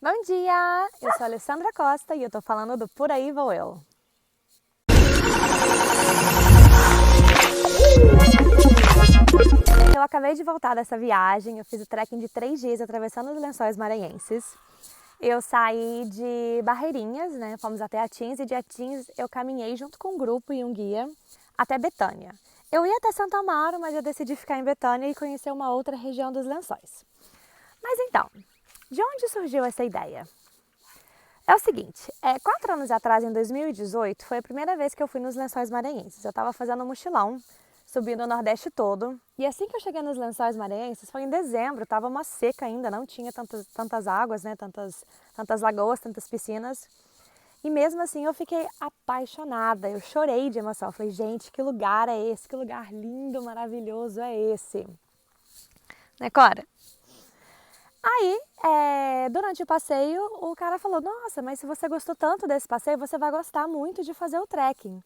Bom dia! Eu sou a Alessandra Costa e eu tô falando do Por Aí Vou Eu. Eu acabei de voltar dessa viagem, eu fiz o trekking de 3 dias atravessando os Lençóis Maranhenses. Eu saí de Barreirinhas, né? Fomos até Atins e de Atins eu caminhei junto com um grupo e um guia até Betânia. Eu ia até Santo Amaro, mas eu decidi ficar em Betânia e conhecer uma outra região dos Lençóis. Mas então, de onde surgiu essa ideia? É o seguinte, 4 anos atrás, em 2018, foi a primeira vez que eu fui nos Lençóis Maranhenses. Eu estava fazendo um mochilão, subindo o Nordeste todo, e assim que eu cheguei nos Lençóis Maranhenses, foi em dezembro, estava uma seca ainda, não tinha tantas águas, né, tantas lagoas, tantas piscinas. E mesmo assim eu fiquei apaixonada, eu chorei de emoção. Eu falei, gente, que lugar é esse? Que lugar lindo, maravilhoso é esse? Né, Cora? Aí, durante o passeio, o cara falou, nossa, mas se você gostou tanto desse passeio, você vai gostar muito de fazer o trekking.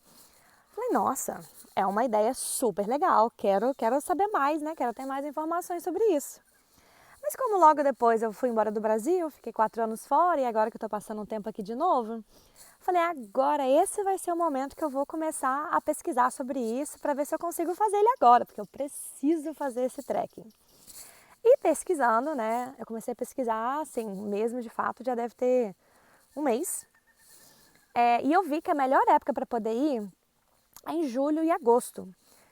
Falei, nossa, é uma ideia super legal, quero saber mais, né? Quero ter mais informações sobre isso. Mas como logo depois eu fui embora do Brasil, fiquei 4 anos fora e agora que eu tô passando um tempo aqui de novo, falei, agora esse vai ser o momento que eu vou começar a pesquisar sobre isso para ver se eu consigo fazer ele agora, porque eu preciso fazer esse trekking. E pesquisando, né, eu comecei a pesquisar, assim, mesmo de fato, já deve ter um mês. E eu vi que a melhor época para poder ir é em julho e agosto.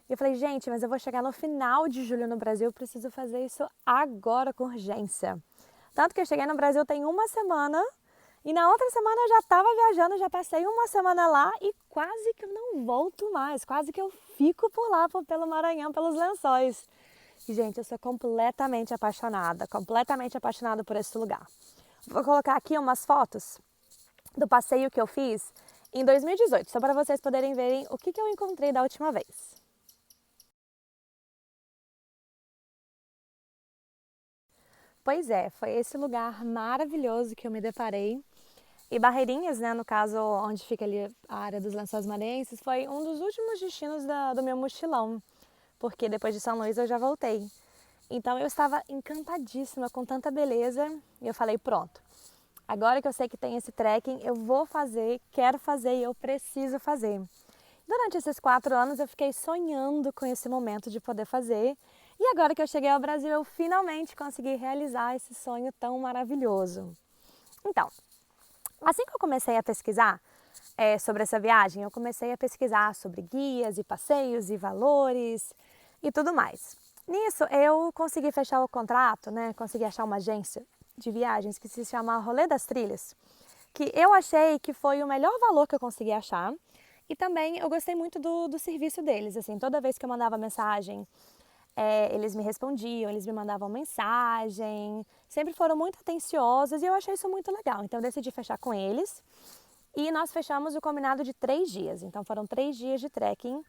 E eu falei, gente, mas eu vou chegar no final de julho no Brasil, eu preciso fazer isso agora com urgência. Tanto que eu cheguei no Brasil tem uma semana e na outra semana eu já estava viajando, já passei uma semana lá e quase que eu não volto mais, quase que eu fico por lá, pelo Maranhão, pelos Lençóis. E, gente, eu sou completamente apaixonada por esse lugar. Vou colocar aqui umas fotos do passeio que eu fiz em 2018, só para vocês poderem verem o que eu encontrei da última vez. Pois é, foi esse lugar maravilhoso que eu me deparei. E Barreirinhas, né, no caso, onde fica ali a área dos Lençóis Maranhenses, foi um dos últimos destinos do meu mochilão, porque depois de São Luís eu já voltei. Então eu estava encantadíssima com tanta beleza e eu falei, pronto, agora que eu sei que tem esse trekking, eu vou fazer, quero fazer e eu preciso fazer. Durante esses 4 anos eu fiquei sonhando com esse momento de poder fazer e agora que eu cheguei ao Brasil eu finalmente consegui realizar esse sonho tão maravilhoso. Então, assim que eu comecei a pesquisar sobre essa viagem, eu comecei a pesquisar sobre guias e passeios e valores e tudo mais. Nisso, eu consegui fechar o contrato, né? Consegui achar uma agência de viagens que se chama Rolê das Trilhas, que eu achei que foi o melhor valor que eu consegui achar. E também eu gostei muito do serviço deles, assim, toda vez que eu mandava mensagem, eles me respondiam, eles me mandavam mensagem, sempre foram muito atenciosos e eu achei isso muito legal. Então eu decidi fechar com eles e nós fechamos o combinado de 3 dias. Então foram 3 dias de trekking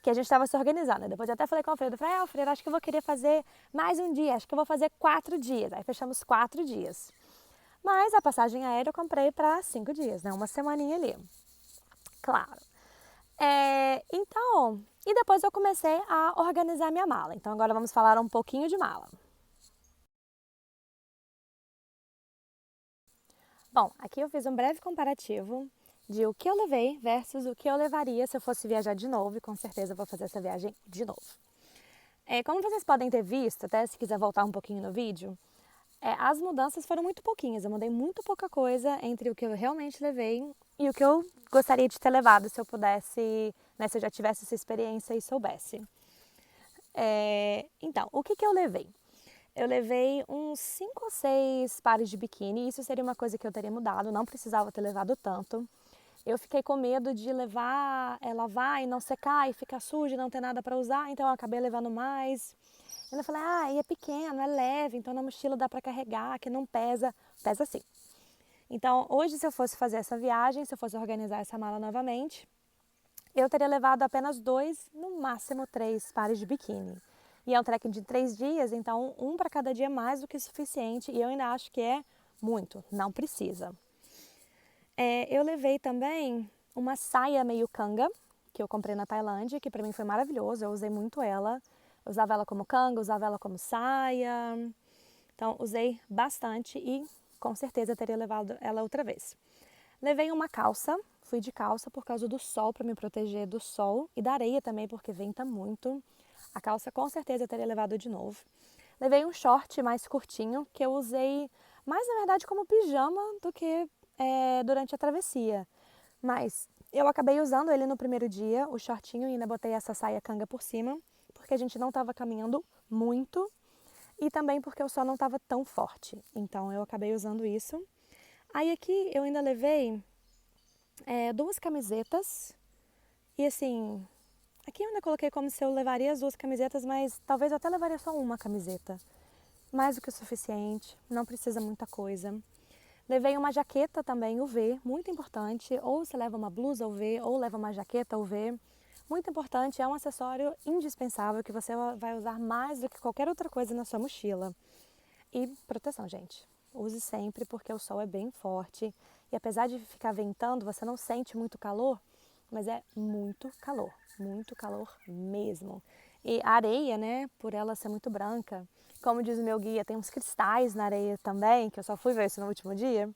que a gente estava se organizando. Depois eu até falei com o Alfredo, falei, Alfredo, acho que eu vou querer fazer mais um dia, acho que eu vou fazer 4 dias. Aí fechamos 4 dias. Mas a passagem aérea eu comprei para 5 dias, né? Uma semaninha ali. Claro. Então, e depois eu comecei a organizar minha mala. Então agora vamos falar um pouquinho de mala. Bom, aqui eu fiz um breve comparativo de o que eu levei versus o que eu levaria se eu fosse viajar de novo, e com certeza eu vou fazer essa viagem de novo. Como vocês podem ter visto, até se quiser voltar um pouquinho no vídeo, as mudanças foram muito pouquinhas, eu mudei muito pouca coisa entre o que eu realmente levei e o que eu gostaria de ter levado se eu pudesse, né, se eu já tivesse essa experiência e soubesse. Então, o que eu levei? Eu levei uns 5 ou 6 pares de biquíni, isso seria uma coisa que eu teria mudado, não precisava ter levado tanto. Eu fiquei com medo de levar, lavar e não secar e ficar sujo e não ter nada para usar, então eu acabei levando mais. Eu falei, e é pequeno, é leve, então na mochila dá para carregar, que não pesa. Pesa sim. Então hoje se eu fosse fazer essa viagem, se eu fosse organizar essa mala novamente, eu teria levado apenas 2, no máximo 3 pares de biquíni. E é um trekking de 3 dias, então um para cada dia é mais do que suficiente e eu ainda acho que é muito, não precisa. Eu levei também uma saia meio canga, que eu comprei na Tailândia, que para mim foi maravilhoso, eu usei muito ela. Eu usava ela como canga, usava ela como saia, então usei bastante e com certeza teria levado ela outra vez. Levei uma calça, fui de calça por causa do sol, para me proteger do sol e da areia também, porque venta muito. A calça com certeza eu teria levado de novo. Levei um short mais curtinho, que eu usei mais na verdade como pijama do que durante a travessia. Mas eu acabei usando ele no primeiro dia, o shortinho, e ainda botei essa saia canga por cima, porque a gente não estava caminhando muito e também porque o sol não estava tão forte. Então eu acabei usando isso. Aí aqui eu ainda levei 2 camisetas e assim, aqui eu ainda coloquei como se eu levaria as 2 camisetas, mas talvez eu até levaria só uma camiseta. Mais do que o suficiente, não precisa muita coisa. Levei uma jaqueta também UV, muito importante, ou você leva uma blusa UV ou leva uma jaqueta UV. Muito importante, é um acessório indispensável que você vai usar mais do que qualquer outra coisa na sua mochila. E proteção, gente. Use sempre porque o sol é bem forte e apesar de ficar ventando, você não sente muito calor, mas é muito calor mesmo. E a areia, né, por ela ser muito branca, como diz o meu guia, tem uns cristais na areia também, que eu só fui ver isso no último dia,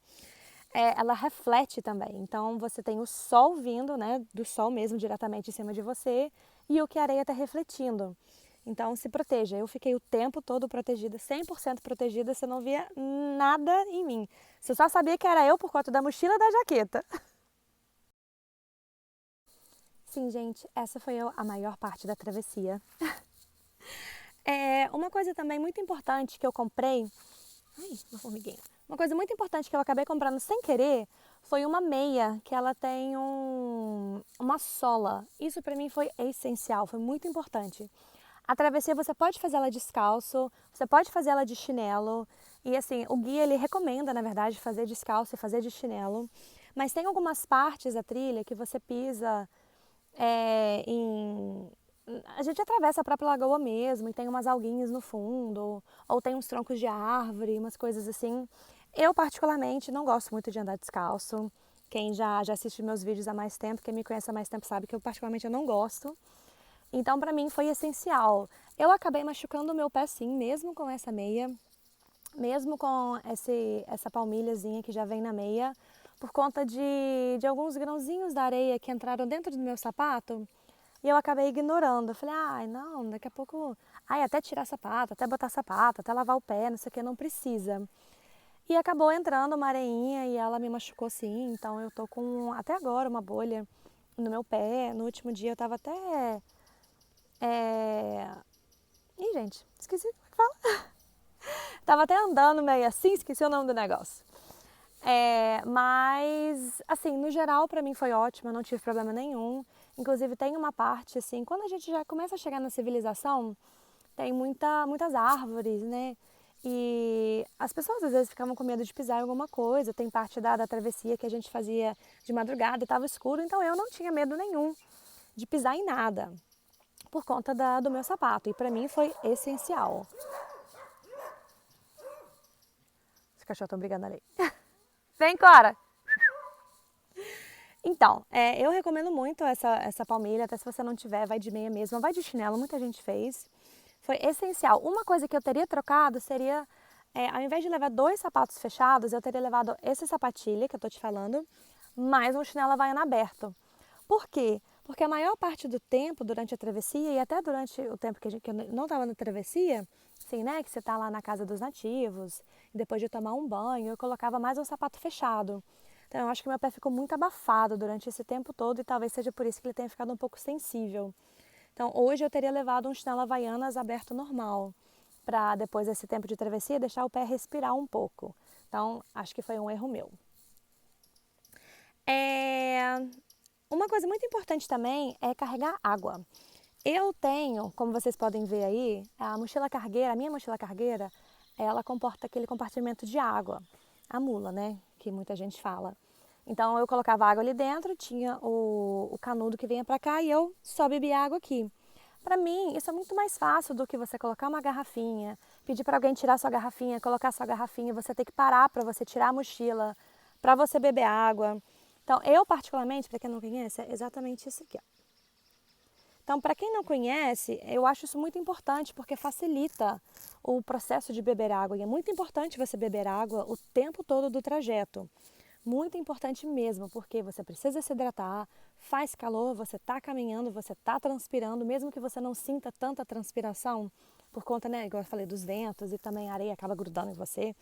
ela reflete também. Então você tem o sol vindo, né, do sol mesmo diretamente em cima de você e o que a areia está refletindo. Então se proteja. Eu fiquei o tempo todo protegida, 100% protegida, você não via nada em mim. Você só sabia que era eu por conta da mochila e da jaqueta. Sim, gente, essa foi a maior parte da travessia. Uma coisa também muito importante que eu comprei... Ai, uma formiguinha. Uma coisa muito importante que eu acabei comprando sem querer foi uma meia, que ela tem uma sola. Isso para mim foi essencial, foi muito importante. A travessia você pode fazer ela descalço, você pode fazer ela de chinelo. E assim, o guia ele recomenda, na verdade, fazer descalço e fazer de chinelo. Mas tem algumas partes da trilha que você pisa a gente atravessa a própria lagoa mesmo e tem umas alguinhas no fundo, ou tem uns troncos de árvore, umas coisas assim. Eu, particularmente, não gosto muito de andar descalço. Quem já assiste meus vídeos há mais tempo, quem me conhece há mais tempo sabe que eu, particularmente, eu não gosto. Então, para mim, foi essencial. Eu acabei machucando o meu pé, sim, mesmo com essa meia, mesmo com essa palmilhazinha que já vem na meia, por conta de alguns grãozinhos da areia que entraram dentro do meu sapato. E eu acabei ignorando. Eu falei, ai, não, daqui a pouco. Ai, até tirar sapato, até botar sapato, até lavar o pé, não sei o que, não precisa. E acabou entrando uma areinha e ela me machucou sim. Então eu tô com até agora uma bolha no meu pé. No último dia eu tava até. Ih, gente, esqueci como é que fala. Tava até andando meio assim, esqueci o nome do negócio. Mas, assim, no geral, pra mim foi ótimo, eu não tive problema nenhum. Inclusive, tem uma parte, assim, quando a gente já começa a chegar na civilização, tem muitas árvores, né? E as pessoas às vezes ficavam com medo de pisar em alguma coisa. Tem parte da travessia que a gente fazia de madrugada e estava escuro, então eu não tinha medo nenhum de pisar em nada, por conta do meu sapato. E pra mim foi essencial. Os cachorros estão brigando ali. Vem, Cora! Então, eu recomendo muito essa palmilha, até se você não tiver, vai de meia mesmo, vai de chinelo, muita gente fez. Foi essencial. Uma coisa que eu teria trocado seria, ao invés de levar 2 sapatos fechados, eu teria levado esse sapatilha que eu tô te falando, mais um chinelo havaiano aberto. Por quê? Porque a maior parte do tempo, durante a travessia, e até durante o tempo que eu não estava na travessia, assim, né, que você tá lá na casa dos nativos, e depois de tomar um banho, eu colocava mais um sapato fechado. Então eu acho que meu pé ficou muito abafado durante esse tempo todo e talvez seja por isso que ele tenha ficado um pouco sensível. Então hoje eu teria levado um chinelo havaianas aberto normal, para depois desse tempo de travessia deixar o pé respirar um pouco. Então acho que foi um erro meu. Uma coisa muito importante também é carregar água. Eu tenho, como vocês podem ver aí, a mochila cargueira, a minha mochila cargueira, ela comporta aquele compartimento de água, a mula, né, que muita gente fala. Então eu colocava água ali dentro, tinha o canudo que vinha para cá e eu só bebia água aqui. Para mim, isso é muito mais fácil do que você colocar uma garrafinha, pedir para alguém tirar sua garrafinha, colocar sua garrafinha, você ter que parar para você tirar a mochila, para você beber água. Então, eu particularmente, para quem não conhece, é exatamente isso aqui, ó. Então, para quem não conhece, eu acho isso muito importante porque facilita o processo de beber água. E é muito importante você beber água o tempo todo do trajeto. Muito importante mesmo, porque você precisa se hidratar, faz calor, você está caminhando, você está transpirando, mesmo que você não sinta tanta transpiração, por conta, né, igual eu falei, dos ventos e também a areia acaba grudando em você.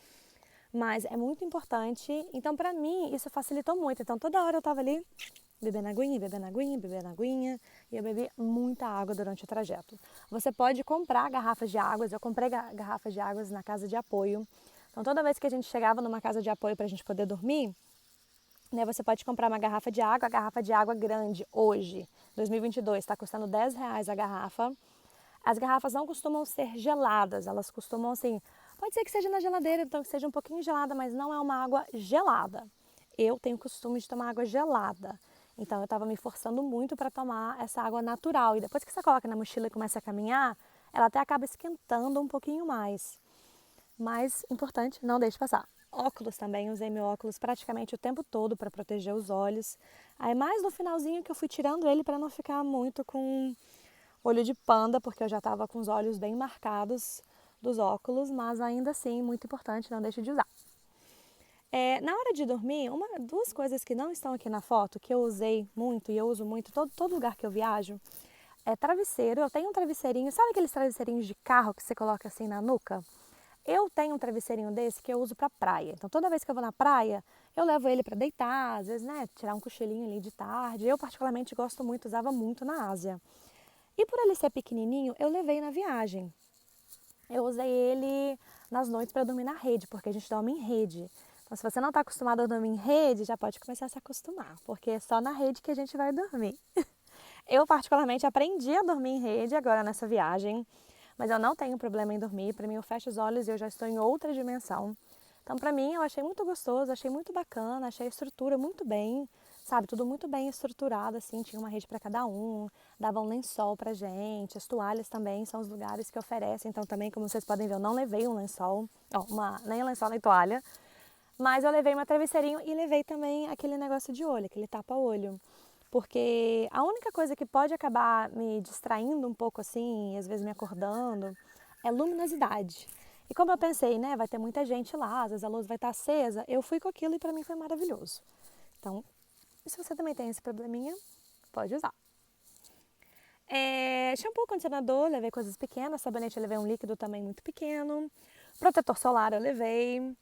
Mas é muito importante. Então, para mim, isso facilitou muito. Então, toda hora eu estava ali bebendo aguinha, bebendo aguinha, bebendo aguinha, e eu bebi muita água durante o trajeto. Você pode comprar garrafas de águas, eu comprei garrafas de águas na casa de apoio. Então toda vez que a gente chegava numa casa de apoio para a gente poder dormir, né, você pode comprar uma garrafa de água, a garrafa de água grande hoje, 2022, está custando R$ 10 a garrafa. As garrafas não costumam ser geladas, elas costumam assim, pode ser que seja na geladeira, então que seja um pouquinho gelada, mas não é uma água gelada. Eu tenho costume de tomar água gelada. Então eu estava me forçando muito para tomar essa água natural. E depois que você coloca na mochila e começa a caminhar, ela até acaba esquentando um pouquinho mais. Mas importante, não deixe passar. Óculos também, usei meu óculos praticamente o tempo todo para proteger os olhos. Aí mais no finalzinho que eu fui tirando ele para não ficar muito com olho de panda, porque eu já estava com os olhos bem marcados dos óculos, mas ainda assim, muito importante, não deixe de usar. Na hora de dormir, duas coisas que não estão aqui na foto, que eu usei muito e eu uso muito todo lugar que eu viajo, é travesseiro. Eu tenho um travesseirinho, sabe aqueles travesseirinhos de carro que você coloca assim na nuca? Eu tenho um travesseirinho desse que eu uso para praia. Então toda vez que eu vou na praia, eu levo ele para deitar, às vezes, né, tirar um cochilinho ali de tarde. Eu particularmente gosto muito, usava muito na Ásia. E por ele ser pequenininho, eu levei na viagem. Eu usei ele nas noites para dormir na rede, porque a gente dorme em rede. Então, se você não está acostumado a dormir em rede, já pode começar a se acostumar, porque é só na rede que a gente vai dormir. Eu, particularmente, aprendi a dormir em rede agora nessa viagem, mas eu não tenho problema em dormir. Para mim, eu fecho os olhos e eu já estou em outra dimensão. Então, para mim, eu achei muito gostoso, achei muito bacana, achei a estrutura muito bem, sabe? Tudo muito bem estruturado, assim, tinha uma rede para cada um, dava um lençol pra gente, as toalhas também são os lugares que oferecem. Então, também, como vocês podem ver, eu não levei um lençol, nem lençol nem toalha, mas eu levei meu travesseirinho e levei também aquele negócio de olho, aquele tapa-olho. Porque a única coisa que pode acabar me distraindo um pouco assim, e às vezes me acordando, é luminosidade. E como eu pensei, né, vai ter muita gente lá, às vezes a luz vai estar acesa, eu fui com aquilo e para mim foi maravilhoso. Então, se você também tem esse probleminha, pode usar. Shampoo, condicionador, levei coisas pequenas, sabonete eu levei um líquido também muito pequeno, protetor solar eu levei,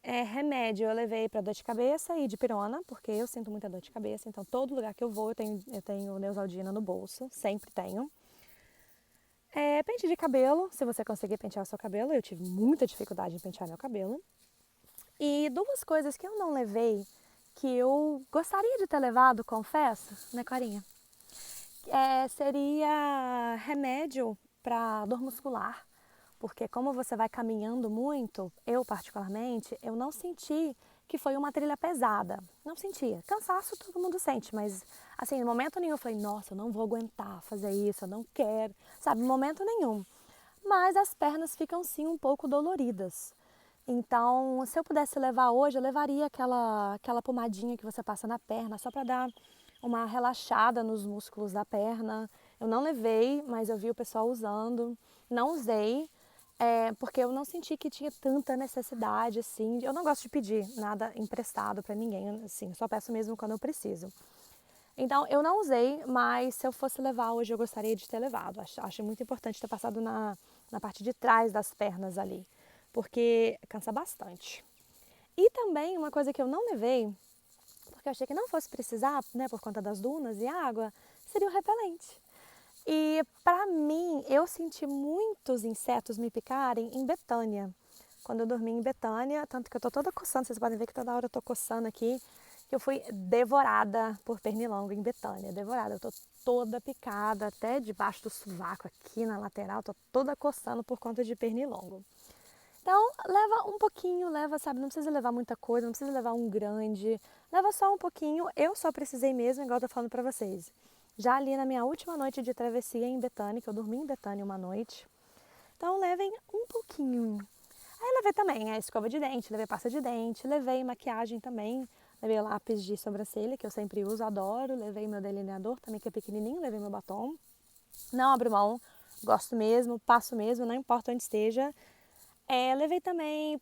remédio eu levei para dor de cabeça e dipirona, porque eu sinto muita dor de cabeça, então todo lugar que eu vou eu tenho Neosaldina no bolso, sempre tenho. Pente de cabelo, se você conseguir pentear o seu cabelo, eu tive muita dificuldade em pentear meu cabelo. E duas coisas que eu não levei, que eu gostaria de ter levado, confesso, né, Corinha? Seria remédio para dor muscular, porque como você vai caminhando muito, eu particularmente, eu não senti que foi uma trilha pesada, não sentia. Cansaço todo mundo sente, mas assim, no momento nenhum eu falei, nossa, eu não vou aguentar fazer isso, eu não quero, sabe, no momento nenhum. Mas as pernas ficam sim um pouco doloridas. Então, se eu pudesse levar hoje, eu levaria aquela pomadinha que você passa na perna, só para dar uma relaxada nos músculos da perna. Eu não levei, mas eu vi o pessoal usando. Não usei, porque eu não senti que tinha tanta necessidade, assim. Eu não gosto de pedir nada emprestado para ninguém, assim, só peço mesmo quando eu preciso. Então, eu não usei, mas se eu fosse levar hoje, eu gostaria de ter levado. Acho muito importante ter passado na parte de trás das pernas ali, porque cansa bastante. E também, uma coisa que eu não levei, porque eu achei que não fosse precisar, né, por conta das dunas e água, seria o repelente. E para mim, eu senti muitos insetos me picarem em Betânia. Quando eu dormi em Betânia, tanto que eu tô toda coçando, vocês podem ver que toda hora eu tô coçando aqui, que eu fui devorada por pernilongo em Betânia, devorada. Eu tô toda picada, até debaixo do sovaco aqui na lateral, tô toda coçando por conta de pernilongo. Então, leva um pouquinho, sabe, não precisa levar muita coisa, não precisa levar um grande, leva só um pouquinho. Eu só precisei mesmo, igual eu tô falando pra vocês. Já ali na minha última noite de travessia em Betânia, que eu dormi em Betânia uma noite, então levem um pouquinho. Aí levei também a escova de dente, levei pasta de dente, levei maquiagem também, levei lápis de sobrancelha, que eu sempre uso, adoro, levei meu delineador também, que é pequenininho, levei meu batom. Não abro mão, gosto mesmo, passo mesmo, não importa onde esteja. Levei também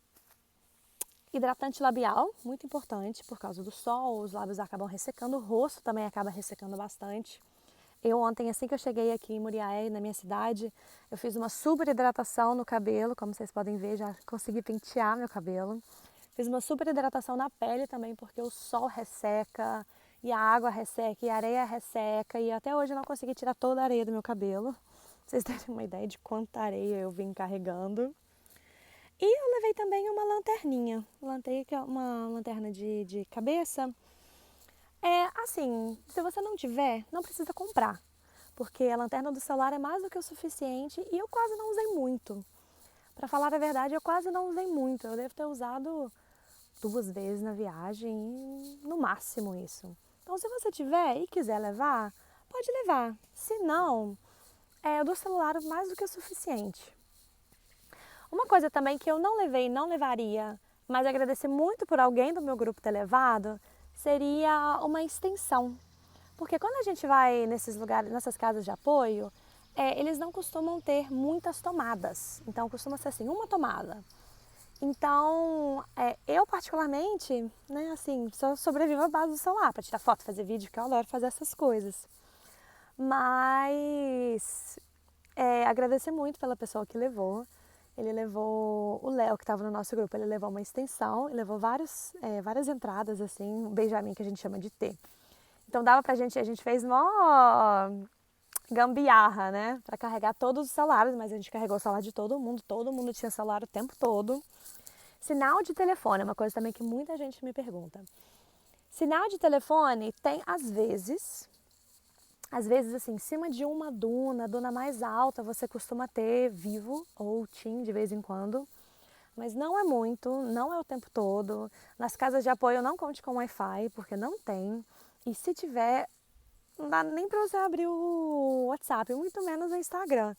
hidratante labial, muito importante por causa do sol, os lábios acabam ressecando, o rosto também acaba ressecando bastante. Eu ontem, assim que eu cheguei aqui em Muriaé, na minha cidade, eu fiz uma super hidratação no cabelo, como vocês podem ver, já consegui pentear meu cabelo. Fiz uma super hidratação na pele também, porque o sol resseca, e a água resseca, e a areia resseca, e até hoje eu não consegui tirar toda a areia do meu cabelo. Pra vocês terem uma ideia de quanta areia eu vim carregando. E eu levei também uma lanterninha, uma lanterna de cabeça. Assim, se você não tiver, não precisa comprar, porque a lanterna do celular é mais do que o suficiente e eu quase não usei muito. Para falar a verdade, eu quase não usei muito. Eu devo ter usado 2 vezes na viagem, no máximo isso. Então, se você tiver e quiser levar, pode levar. Se não, o do celular mais do que o suficiente. Uma coisa também que eu não levei e não levaria, mas agradecer muito por alguém do meu grupo ter levado, seria uma extensão. Porque quando a gente vai nesses lugares, nessas casas de apoio, eles não costumam ter muitas tomadas. Então costuma ser assim, uma tomada. Então, eu particularmente, né, assim, só sobrevivo à base do celular para tirar foto, fazer vídeo, que eu adoro fazer essas coisas. Mas agradecer muito pela pessoa que levou. Ele levou o Léo, que estava no nosso grupo, ele levou uma extensão e levou várias entradas, assim, um Benjamin que a gente chama de T. Então dava pra gente, a gente fez mó gambiarra, né? Pra carregar todos os celulares, mas a gente carregou o celular de todo mundo tinha celular o tempo todo. Sinal de telefone é uma coisa também que muita gente me pergunta. Sinal de telefone tem às vezes assim, em cima de uma duna mais alta, você costuma ter Vivo ou TIM de vez em quando. Mas não é muito, não é o tempo todo. Nas casas de apoio não conte com Wi-Fi, porque não tem. E se tiver, não dá nem para você abrir o WhatsApp, muito menos o Instagram.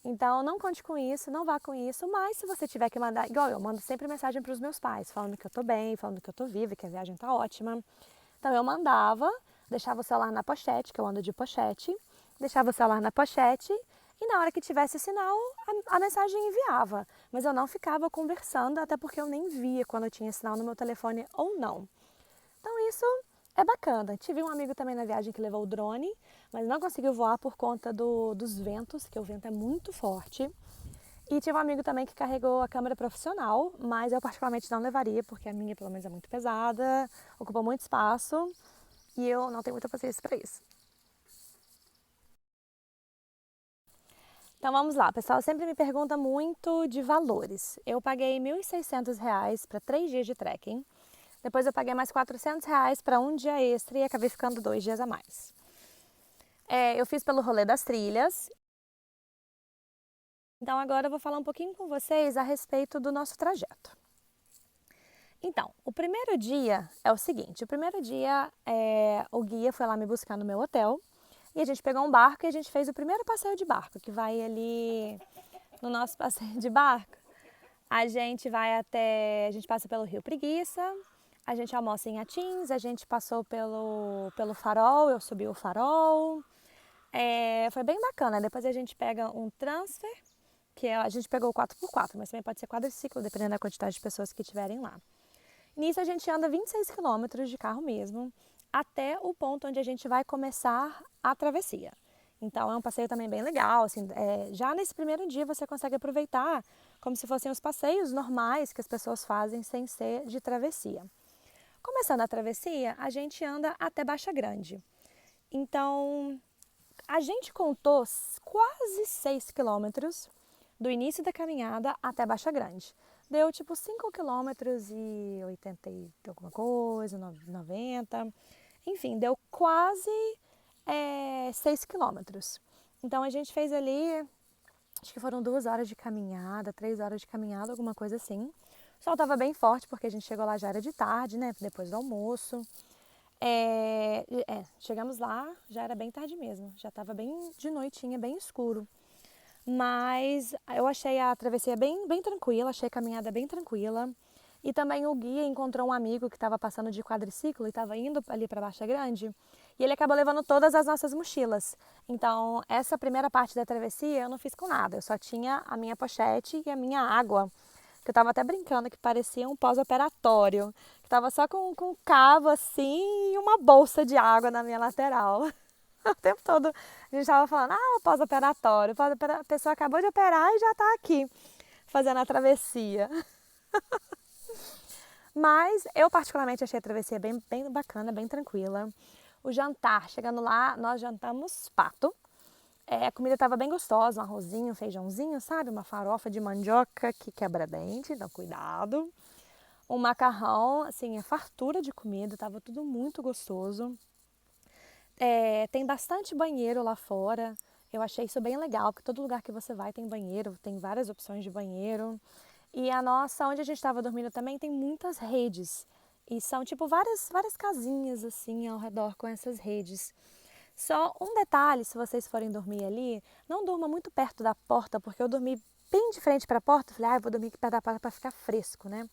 Então não conte com isso, não vá com isso, mas se você tiver que mandar, igual eu mando sempre mensagem para os meus pais, falando que eu tô bem, falando que eu tô viva, que a viagem tá ótima. Então eu mandava, deixava o celular na pochete, que eu ando de pochete, deixava o celular na pochete e na hora que tivesse sinal, a mensagem enviava. Mas eu não ficava conversando, até porque eu nem via quando eu tinha sinal no meu telefone ou não. Então isso é bacana. Tive um amigo também na viagem que levou o drone, mas não conseguiu voar por conta dos ventos, que o vento é muito forte. E tive um amigo também que carregou a câmera profissional, mas eu particularmente não levaria, porque a minha pelo menos é muito pesada, ocupa muito espaço e eu não tenho muita paciência para isso. Então vamos lá, o pessoal sempre me pergunta muito de valores. Eu paguei R$ 1.600 para 3 dias de trekking. Depois eu paguei mais R$ 400 para um dia extra e acabei ficando 2 dias a mais. Eu fiz pelo rolê das trilhas. Então agora eu vou falar um pouquinho com vocês a respeito do nosso trajeto. Então, o primeiro dia é o seguinte, o primeiro dia o guia foi lá me buscar no meu hotel e a gente pegou um barco e a gente fez o primeiro passeio de barco, que vai ali no nosso passeio de barco. A gente a gente passa pelo Rio Preguiça, a gente almoça em Atins, a gente passou pelo farol, eu subi o farol. Foi bem bacana. Depois a gente pega um transfer, a gente pegou o 4x4, mas também pode ser quadriciclo, dependendo da quantidade de pessoas que estiverem lá. Nisso a gente anda 26 quilômetros de carro mesmo, até o ponto onde a gente vai começar a travessia. Então é um passeio também bem legal, assim, já nesse primeiro dia você consegue aproveitar como se fossem os passeios normais que as pessoas fazem sem ser de travessia. Começando a travessia, a gente anda até Baixa Grande. Então, a gente contou quase 6 quilômetros do início da caminhada até Baixa Grande. Deu tipo 5 quilômetros e 80 e alguma coisa, 90. Enfim, deu quase 6 quilômetros. Então a gente fez ali, acho que foram 2 horas de caminhada, 3 horas de caminhada, alguma coisa assim. O sol estava bem forte porque a gente chegou lá já era de tarde, né? Depois do almoço. Chegamos lá, já era bem tarde mesmo, já estava bem de noitinha, bem escuro. Mas eu achei a travessia bem tranquila, achei a caminhada bem tranquila. E também o guia encontrou um amigo que estava passando de quadriciclo e estava indo ali para Baixa Grande. e ele acabou levando todas as nossas mochilas. Então, essa primeira parte da travessia eu não fiz com nada, eu só tinha a minha pochete e a minha água, que eu tava até brincando que parecia um pós-operatório, que tava só com um cabo assim e uma bolsa de água na minha lateral. O tempo todo a gente tava falando, pós-operatório, a pessoa acabou de operar e já tá aqui fazendo a travessia. Mas eu particularmente achei a travessia bem bacana, bem tranquila. O jantar, chegando lá, nós jantamos pato. A comida estava bem gostosa, um arrozinho, um feijãozinho, sabe? Uma farofa de mandioca que quebra dente, então cuidado. Um macarrão, assim, a fartura de comida, estava tudo muito gostoso. Tem bastante banheiro lá fora, eu achei isso bem legal, porque todo lugar que você vai tem banheiro, tem várias opções de banheiro. E a nossa, onde a gente estava dormindo também, tem muitas redes. E são tipo várias casinhas assim ao redor com essas redes. Só um detalhe, se vocês forem dormir ali, não durma muito perto da porta, porque eu dormi bem de frente para a porta. Falei, eu vou dormir aqui perto da porta para ficar fresco, né?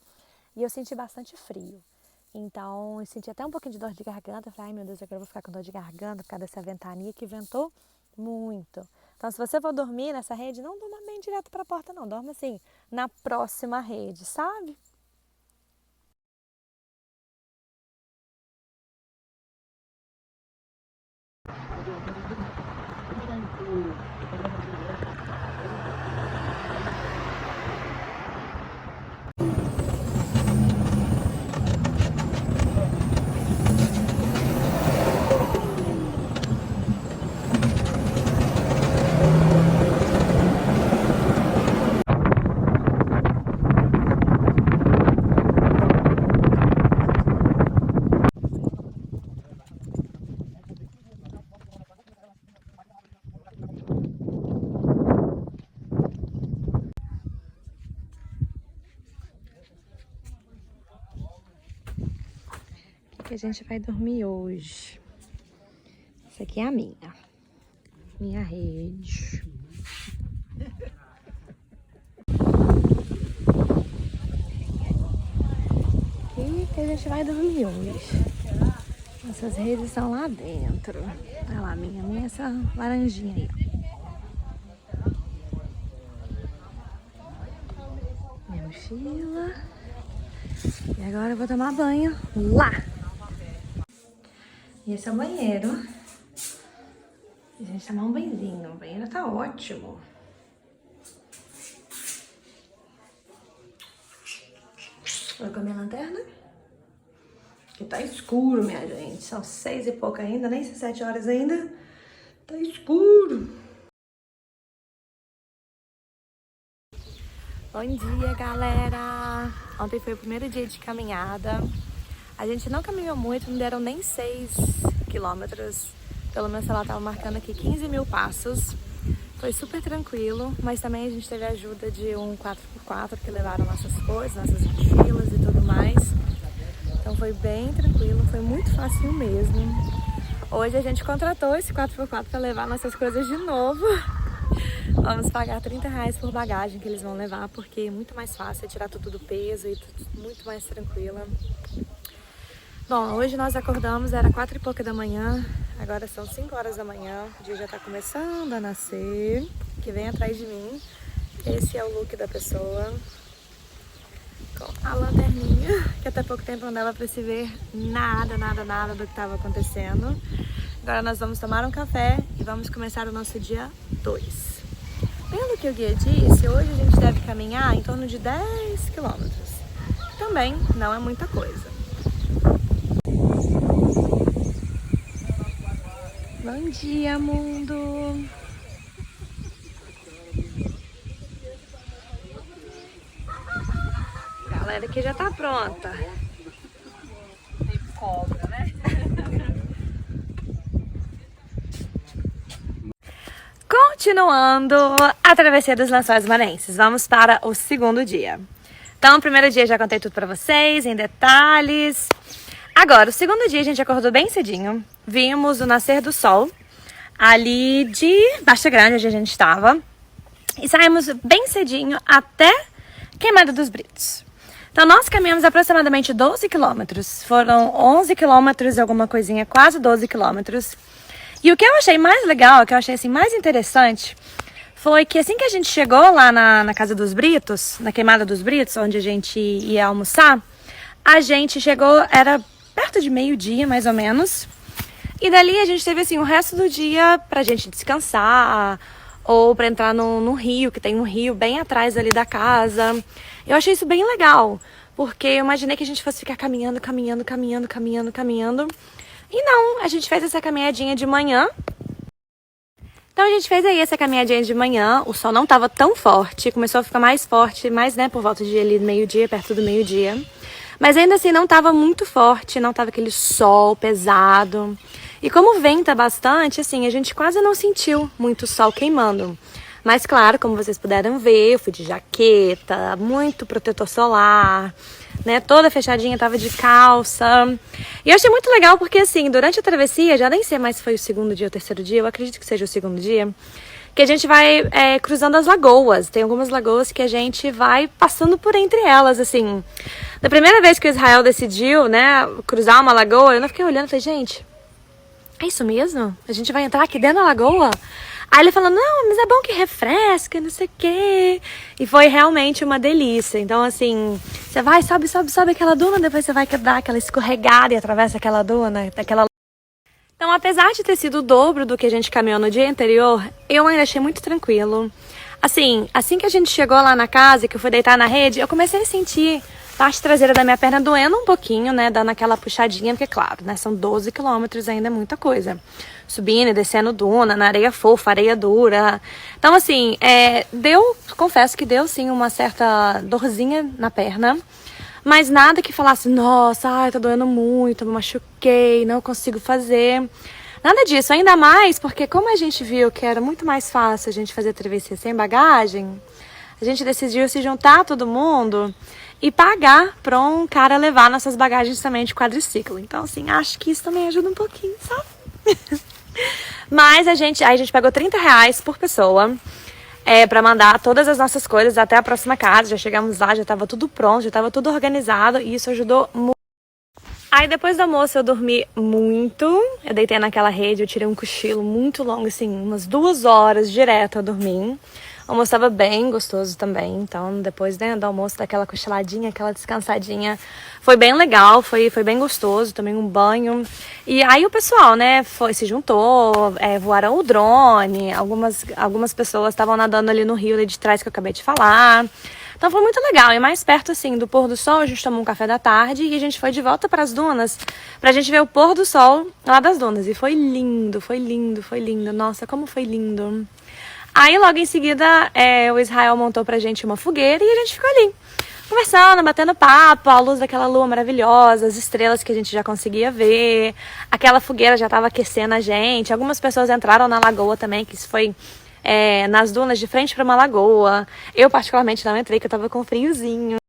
E eu senti bastante frio. Então, eu senti até um pouquinho de dor de garganta. Falei, ai meu Deus, agora eu vou ficar com dor de garganta por causa dessa ventania que ventou muito. Então, se você for dormir nessa rede, não durma bem direto para a porta, não. Dorma assim, na próxima rede, sabe? Que a gente vai dormir hoje. Essa aqui é a minha rede. E que a gente vai dormir hoje. Essas redes estão lá dentro. Olha lá, minha é essa laranjinha aí, ó. Minha mochila. E agora eu vou tomar banho lá. E esse é o banheiro. E a gente tomar um banhozinho. O banheiro tá ótimo. Vou com a minha lanterna. Que tá escuro, minha gente. São 6 e pouco ainda, nem 7 horas ainda. Tá escuro. Bom dia, galera! Ontem foi o primeiro dia de caminhada. A gente não caminhou muito, não deram nem 6 quilômetros. Pelo menos ela estava marcando aqui 15 mil passos. Foi super tranquilo, mas também a gente teve a ajuda de um 4x4 que levaram nossas coisas, nossas mochilas e tudo mais. Então foi bem tranquilo, foi muito fácil mesmo. Hoje a gente contratou esse 4x4 para levar nossas coisas de novo. Vamos pagar R$30 por bagagem que eles vão levar, porque é muito mais fácil tirar tudo do peso e tudo muito mais tranquila. Bom, hoje nós acordamos, era 4 e pouca da manhã, agora são 5 horas da manhã, o dia já tá começando a nascer, que vem atrás de mim. Esse é o look da pessoa, com a lanterninha, que até pouco tempo não dava pra se ver nada do que estava acontecendo. Agora nós vamos tomar um café e vamos começar o nosso dia 2. Pelo que o guia disse, hoje a gente deve caminhar em torno de 10 quilômetros. Também não é muita coisa. Bom dia, mundo! A galera aqui já tá pronta. Tem cobra, né? Continuando a travessia dos Lençóis Maranhenses, vamos para o segundo dia. Então, o primeiro dia já contei tudo pra vocês, em detalhes. Agora, o segundo dia a gente acordou bem cedinho, vimos o nascer do sol ali de Baixa Grande, onde a gente estava, e saímos bem cedinho até Queimada dos Britos. Então nós caminhamos aproximadamente 12 quilômetros. Foram 11 quilômetros e alguma coisinha, quase 12 quilômetros. E o que eu achei mais legal, o que eu achei assim, mais interessante, foi que assim que a gente chegou lá na Casa dos Britos, na Queimada dos Britos, onde a gente ia almoçar, a gente chegou, era perto de meio-dia mais ou menos. E dali a gente teve assim o resto do dia pra gente descansar, ou para entrar no rio, que tem um rio bem atrás ali da casa. Eu achei isso bem legal, porque eu imaginei que a gente fosse ficar caminhando. E não, a gente fez essa caminhadinha de manhã. Então a gente fez aí essa caminhadinha de manhã, o sol não estava tão forte, começou a ficar mais forte, mais, né, por volta de ali meio-dia, perto do meio-dia. Mas ainda assim não estava muito forte, não estava aquele sol pesado. E como venta bastante, assim, a gente quase não sentiu muito sol queimando. Mas claro, como vocês puderam ver, eu fui de jaqueta, muito protetor solar, né? Toda fechadinha, tava de calça. E eu achei muito legal porque, assim, durante a travessia, já nem sei mais se foi o segundo dia ou o terceiro dia, eu acredito que seja o segundo dia, que a gente vai cruzando as lagoas. Tem algumas lagoas que a gente vai passando por entre elas, assim. Da primeira vez que o Israel decidiu, né, cruzar uma lagoa, eu não fiquei olhando e falei, gente, é isso mesmo? A gente vai entrar aqui dentro da lagoa? Aí ele falou, não, mas é bom que refresca, não sei o quê. E foi realmente uma delícia. Então, assim, você vai, sobe aquela duna, depois você vai dar aquela escorregada e atravessa aquela duna, daquela... Então, apesar de ter sido o dobro do que a gente caminhou no dia anterior, eu ainda achei muito tranquilo. Assim que a gente chegou lá na casa, que eu fui deitar na rede, eu comecei a sentir a parte traseira da minha perna doendo um pouquinho, né, dando aquela puxadinha, porque claro, né, são 12 quilômetros, ainda é muita coisa. Subindo e descendo duna, na areia fofa, areia dura. Então, assim, confesso que deu sim uma certa dorzinha na perna, mas nada que falasse, nossa, ai, tá doendo muito, me machuquei, não consigo fazer. Nada disso, ainda mais porque como a gente viu que era muito mais fácil a gente fazer a travessia sem bagagem, a gente decidiu se juntar todo mundo e pagar para um cara levar nossas bagagens também de quadriciclo. Então, assim, acho que isso também ajuda um pouquinho, sabe? Mas aí a gente pagou R$30 por pessoa para mandar todas as nossas coisas até a próxima casa. Já chegamos lá, já estava tudo pronto, já estava tudo organizado e isso ajudou muito. Aí depois do almoço eu dormi muito, eu deitei naquela rede, eu tirei um cochilo muito longo, assim, umas 2 horas direto eu dormi. O almoço estava bem gostoso também, então depois, né, do almoço, daquela cochiladinha, aquela descansadinha, foi bem legal, foi bem gostoso, tomei um banho. E aí o pessoal, né, se juntou, voaram o drone, algumas pessoas estavam nadando ali no rio ali de trás que eu acabei de falar. Então foi muito legal, e mais perto assim do pôr do sol, a gente tomou um café da tarde e a gente foi de volta para as dunas, pra gente ver o pôr do sol lá das dunas. E foi lindo, nossa, como foi lindo. Aí logo em seguida o Israel montou pra gente uma fogueira e a gente ficou ali, conversando, batendo papo, a luz daquela lua maravilhosa, as estrelas que a gente já conseguia ver, aquela fogueira já estava aquecendo a gente, algumas pessoas entraram na lagoa também, que isso foi nas dunas de frente para uma lagoa. Eu particularmente não entrei, que eu tava com friozinho.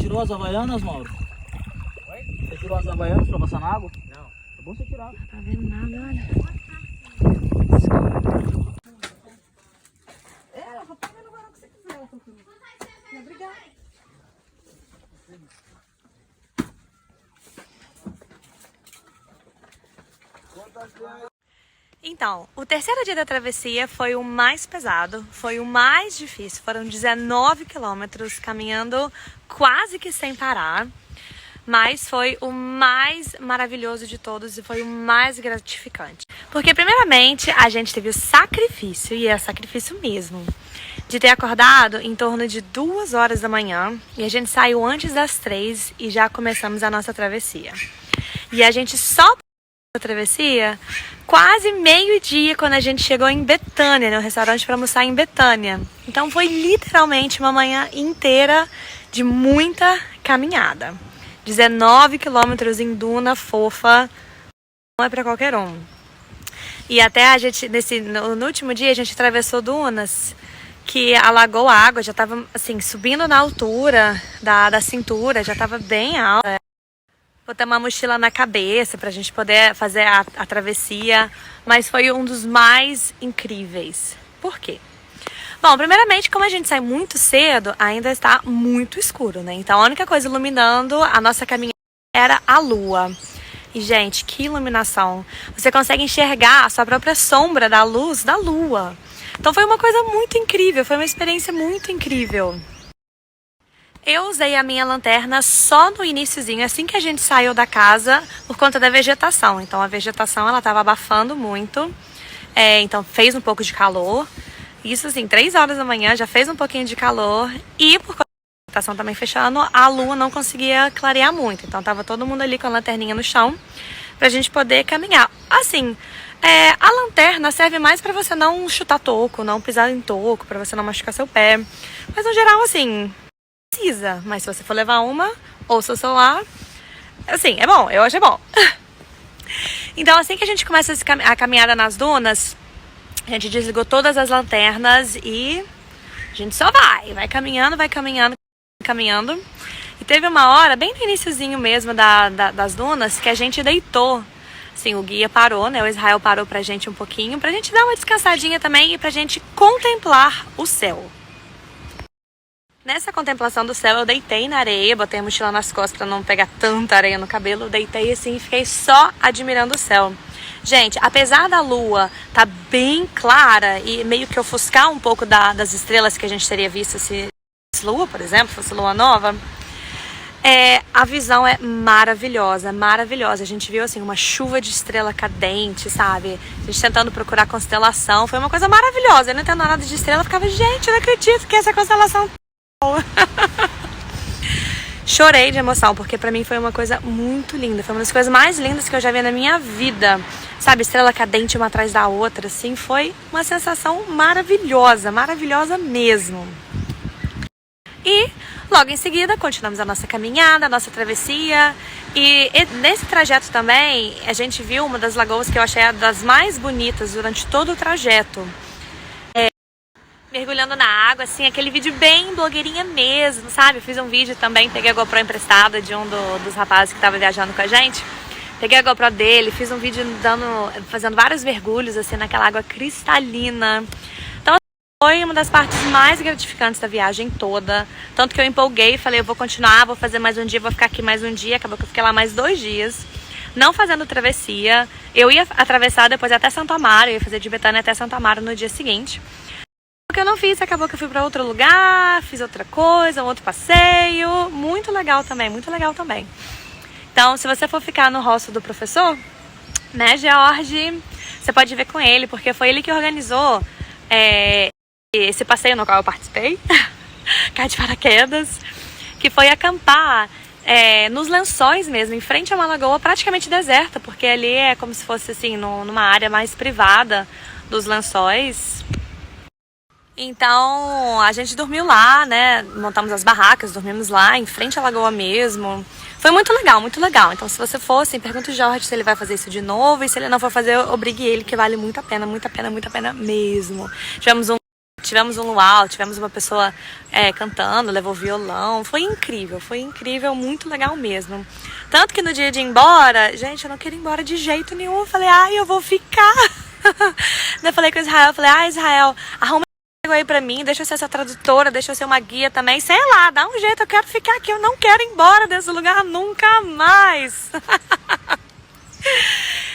tirou as havaianas, Mauro? Oi? Você tirou as havaianas pra passar na água? Não. É bom você tirar. Não tá vendo nada, olha. Ela só tá vendo agora o que você quiser. Obrigada. Então, o terceiro dia da travessia foi o mais pesado, foi o mais difícil. Foram 19 quilômetros caminhando quase que sem parar. Mas foi o mais maravilhoso de todos e foi o mais gratificante. Porque primeiramente a gente teve o sacrifício, e é sacrifício mesmo, de ter acordado em torno de 2 horas da manhã. E a gente saiu antes das 3 e já começamos a nossa travessia. E a gente só a travessia quase meio-dia quando a gente chegou em Betânia, no restaurante para almoçar em Betânia. Então foi literalmente uma manhã inteira de muita caminhada. 19 quilômetros em duna fofa, não é para qualquer um. E até a gente, no último dia, a gente atravessou dunas que alagou a água, já estava assim, subindo na altura da cintura, já estava bem alta. Botamos uma mochila na cabeça para a gente poder fazer a travessia, mas foi um dos mais incríveis. Por quê? Bom, primeiramente, como a gente sai muito cedo, ainda está muito escuro, né? Então a única coisa iluminando a nossa caminhada era a lua. E, gente, que iluminação! Você consegue enxergar a sua própria sombra da luz da lua. Então foi uma coisa muito incrível, foi uma experiência muito incrível. Eu usei a minha lanterna só no iniciozinho, assim que a gente saiu da casa, por conta da vegetação. Então a vegetação ela estava abafando muito, então fez um pouco de calor. Isso assim, 3 horas da manhã já fez um pouquinho de calor e por conta da vegetação também fechando, a lua não conseguia clarear muito. Então tava todo mundo ali com a lanterninha no chão pra gente poder caminhar. Assim, a lanterna serve mais pra você não chutar toco, não pisar em toco, pra você não machucar seu pé. Mas no geral, assim, precisa. Mas se você for levar uma, ou seu celular, assim, é bom, eu acho bom. Então assim que a gente começa a caminhada nas dunas, a gente desligou todas as lanternas e a gente só vai caminhando, caminhando. E teve uma hora, bem no iniciozinho mesmo das dunas, que a gente deitou. Assim, o guia parou, né? O Israel parou pra gente um pouquinho, pra gente dar uma descansadinha também e pra gente contemplar o céu. Nessa contemplação do céu, eu deitei na areia, botei a mochila nas costas pra não pegar tanta areia no cabelo. Eu deitei assim e fiquei só admirando o céu. Gente, apesar da lua tá bem clara e meio que ofuscar um pouco das estrelas que a gente teria visto se fosse lua, por exemplo, fosse lua nova, a visão é maravilhosa, maravilhosa. A gente viu assim uma chuva de estrela cadente, sabe? A gente tentando procurar constelação, foi uma coisa maravilhosa. Eu não entendo nada de estrela, eu ficava, gente, eu não acredito que essa constelação Chorei de emoção, porque pra mim foi uma coisa muito linda. Foi uma das coisas mais lindas que eu já vi na minha vida. Sabe, estrela cadente uma atrás da outra, assim. Foi uma sensação maravilhosa, maravilhosa mesmo. E logo em seguida continuamos a nossa caminhada, a nossa travessia. E nesse trajeto também a gente viu uma das lagoas que eu achei das mais bonitas durante todo o trajeto. Mergulhando na água, assim, aquele vídeo bem blogueirinha mesmo, sabe? Fiz um vídeo também, peguei a GoPro emprestada de um dos rapazes que estava viajando com a gente. Peguei a GoPro dele, fiz um vídeo fazendo vários mergulhos, assim, naquela água cristalina. Então, foi uma das partes mais gratificantes da viagem toda. Tanto que eu empolguei e falei, eu vou continuar, vou fazer mais um dia, vou ficar aqui mais um dia. Acabou que eu fiquei lá mais 2 dias, não fazendo travessia. Eu ia atravessar depois até Santo Amaro, eu ia fazer de Betânia até Santo Amaro no dia seguinte. O que eu não fiz, acabou que eu fui para outro lugar, fiz outra coisa, um outro passeio. Muito legal também, muito legal também. Então, se você for ficar no hostel do professor, né, George, você pode ver com ele, porque foi ele que organizou esse passeio no qual eu participei, caí de paraquedas, que foi acampar nos lençóis mesmo, em frente a uma lagoa praticamente deserta, porque ali é como se fosse assim, numa área mais privada dos lençóis. Então, a gente dormiu lá, né, montamos as barracas, dormimos lá, em frente à lagoa mesmo. Foi muito legal, muito legal. Então, se você for, assim, pergunta o Jorge se ele vai fazer isso de novo. E se ele não for fazer, obrigue ele, que vale muito a pena, muito a pena, muito a pena mesmo. Tivemos um tivemos um luau, tivemos uma pessoa cantando, levou violão. Foi incrível, muito legal mesmo. Tanto que no dia de ir embora, gente, eu não queria ir embora de jeito nenhum. Eu falei, ai, eu vou ficar. Daí eu falei com o Israel, Israel, arruma um aí pra mim, deixa eu ser essa tradutora, deixa eu ser uma guia também, sei lá, dá um jeito, eu quero ficar aqui, eu não quero ir embora desse lugar nunca mais.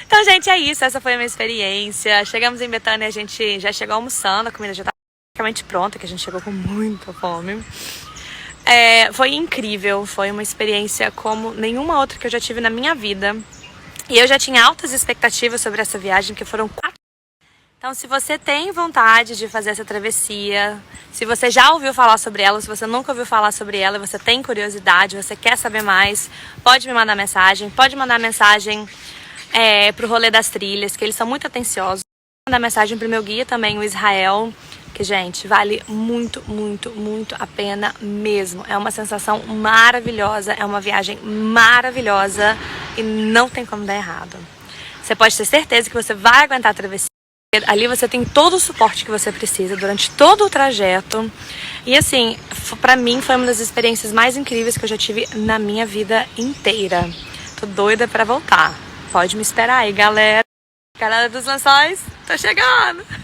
Então, gente, é isso, essa foi a minha experiência. Chegamos em Betânia, a gente já chegou almoçando, a comida já estava praticamente pronta, que a gente chegou com muita fome. Foi incrível, foi uma experiência como nenhuma outra que eu já tive na minha vida. E eu já tinha altas expectativas sobre essa viagem, que foram 4. Então, se você tem vontade de fazer essa travessia, se você já ouviu falar sobre ela, se você nunca ouviu falar sobre ela, você tem curiosidade, você quer saber mais, pode me mandar mensagem, pro Rolê das Trilhas, que eles são muito atenciosos. Pode mandar mensagem pro meu guia também, o Israel, que, gente, vale muito, muito, muito a pena mesmo. É uma sensação maravilhosa, é uma viagem maravilhosa e não tem como dar errado. Você pode ter certeza que você vai aguentar a travessia. Ali você tem todo o suporte que você precisa durante todo o trajeto. E assim, pra mim foi uma das experiências mais incríveis que eu já tive na minha vida inteira. Tô doida pra voltar. Pode me esperar aí, galera. Galera dos Lençóis, tô chegando!